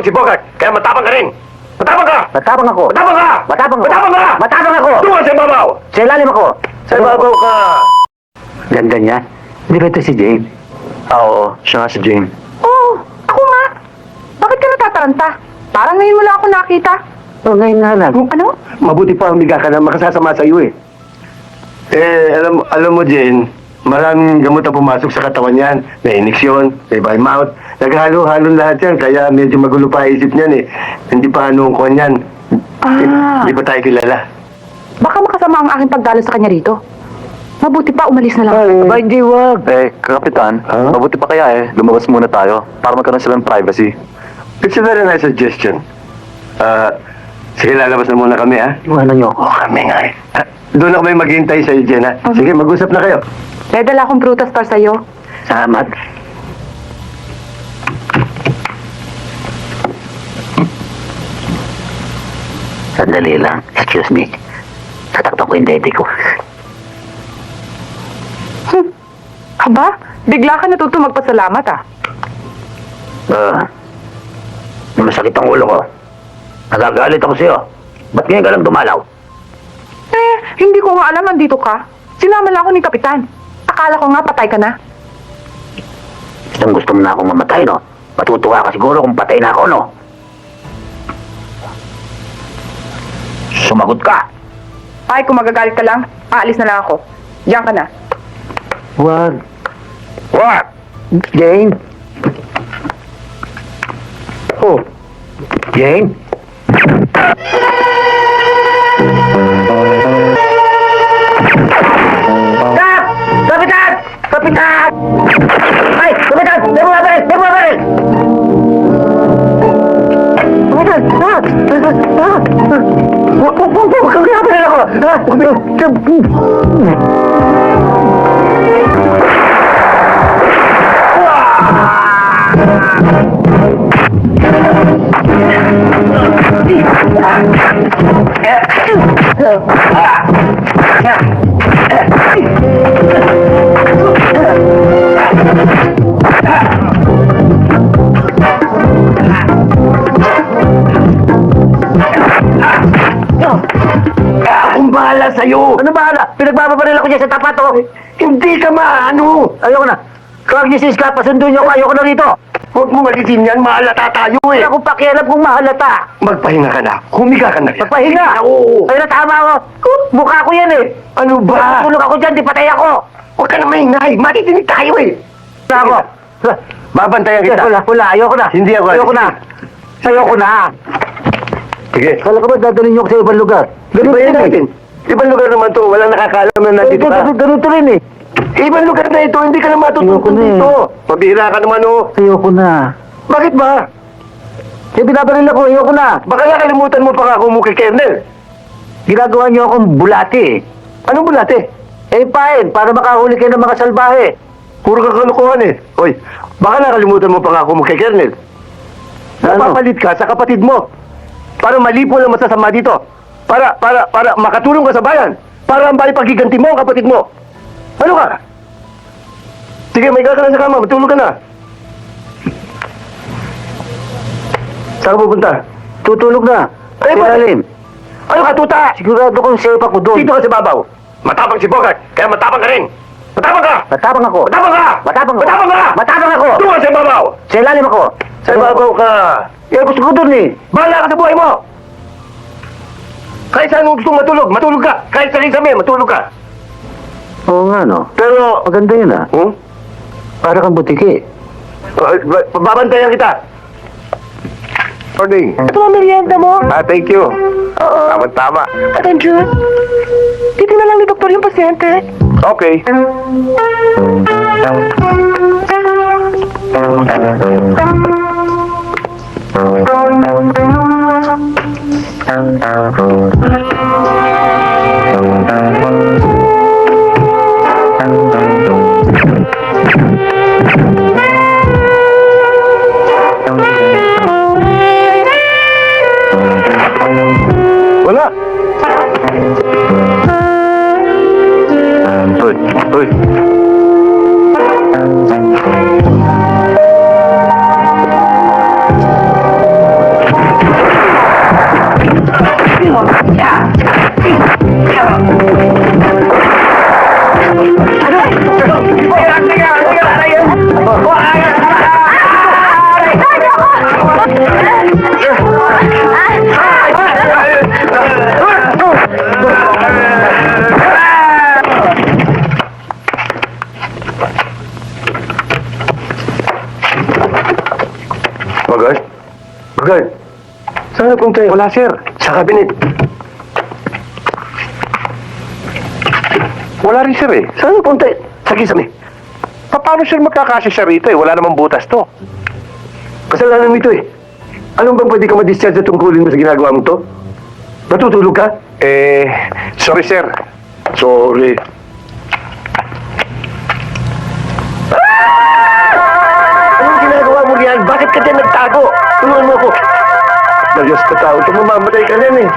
Matapang si Bogart, kaya matapang ka rin. Matapang ka! Matapang ako. Matapang ka! Matapang ako. Matapang ka! Matapang ako. Tungan sa ibabaw! Sa ilalim ako. Sa ibabaw ka! Ganda niya. Di ba ito si Jane? Oo, siya nga si Jane. Oo, ako nga. Bakit ka natataranta? Parang ngayon mo lang ako nakita. Oh, ngayon nga lang. Ano? Mabuti pa humiga ka na makasasama sa iyo eh. Alam mo Jane, maraming gamot ang pumasok sa katawan niyan. May iniksyon, may by mouth. Naghalo-halo lahat yan, kaya medyo magulo pa isip niyan eh. Hindi pa anong kuhan yan. Ah. Hindi pa tayo kilala. Baka makasama ang aking pagdalo sa kanya rito. Mabuti pa, umalis na lang. Aba, hindi wag. Kapitan, Huh? mabuti pa kaya lumabas muna tayo para magkaroon sila ng privacy. It's a very nice suggestion. Sige, lalabas na muna kami ha. Iwanan niyo ako. Kami nga eh. Doon na kami maghihintay sa iyo, Jen ha. Sige, mag-usap na kayo. May dala akong prutas para sa'yo. Salamat. Sandali lang. Excuse me. Tatakpan ko yung dede ko. Aba, bigla ka natuto magpasalamat ah. Masakit ang ulo ko. Nagagalit ako sa'yo. Ba't ngayon ka lang dumalaw? Hindi ko nga alam andito ka. Sinama lang ako ni Kapitan. Akala ko nga patay ka na. Gusto mo na akong mamatay, no? Matutuwa ka siguro kung patay na ako, no? Sumagot ka. Ay, kung magagalit ka lang, aalis na lang ako. Diyan ka na. Wag. What? Jane? Oh. Jane? Stop! Kapitan! Kapitan! Ay! Kapitan! May mga baril! May mga baril! Kapitan! Huwag kang kinabaril ako! Akong bahala sa'yo. Ano bahala? Pinagbababaril ako dyan sa tapat, oh! Hindi ka maano. Ayoko na! Kawag niyo si Iska, pasundo niyo ako! Ayoko na rito! Huwag mo malitin yan, mahalata tayo eh. Wala akong pakialam kung mahalata! Magpahinga ka na. Humiga ka na rin. Magpahinga! Oo. Ayun na, tama ako! Mukha ko yan eh! Ano ba? Tulog ako dyan, di patay ako! Huwag ka na maingay. Matitinig tayo eh. Wala ako! Babantayan kita. Wala, ayoko na! Hindi ako Ayoko na! Ayoko na! Sige. Kala ko ba dadalhin niyo ako sa ibang lugar? Ganun ba yan natin? Ibang lugar naman to. Walang nakakaalam na nandito ka. Ganun to rin eh! Ibang lugar na ito. Hindi ka na Ayoko matutunan na eh. dito. Pabihira ka naman oh. Ayoko na! Bakit ba? Eh, binabaril ako! Ayoko na! Baka nakalimutan mo pa nga kung kay Kernel. Ginagawa niyo akong bulati eh! Anong bulate? Eh, pain! Para makahuli kayo ng mga salbahe! Puro kakalukuhan eh. Hoy, baka nakalimutan mo pa nga kung kay Kernel. Ano? Napapalit ka sa kapatid mo. Para malipo ang masasama dito. Para makatulong ka sa bayan. Para ang bayan pagiganti mo ang kapatid mo. Ano ka? Sige, may ka na sa kama. Matulog ka na. Saan ka pupunta? Tutulog na! Ay, bakit? Ilalim! Ano ka, tuta? Sigurado kong safe ako doon! Dito ka sa babaw. Matapang si Bogart, kaya matapang ka rin. Matapang ka! Matapang ako! Matapang ka! Matapang ako! Matapang ka! Matapang ako! Doon ka sa babaw! Sa ilalim ako! Sa babaw ka! Eh, gusto ko doon eh! Bahala ka sa buhay mo! Kahit saan mo gustong matulog, matulog ka! Kahit sa kisame, matulog ka! Oo nga no. Pero, Maganda yun ah. Para kang butiki. babantayan kita! Morning. Ito ang merienda mo. Thank you. Oo. Tama. Attention. Titignan lang ni doktor yung pasyente. Okay. Wala. Uy! Magard? Magard? Saan na punta yun? Wala, sir. Sa kabinet. Wala rin, sir, eh. Saan na punta? Sa kisame. Paano, sir, magkakasya siya rito, eh? Wala namang butas to. Kasalanan mo ito eh. Anong bang pwede ka ma-discharge sa tungkulin mo sa ginagawa mo to? Natutulog ka? Sorry, sir. Sorry. Anong ginagawa mo riyan? Bakit ka dyan nagtago? Tulungan mo ako. Diyos ka tao, ito mamamatay ka rin eh.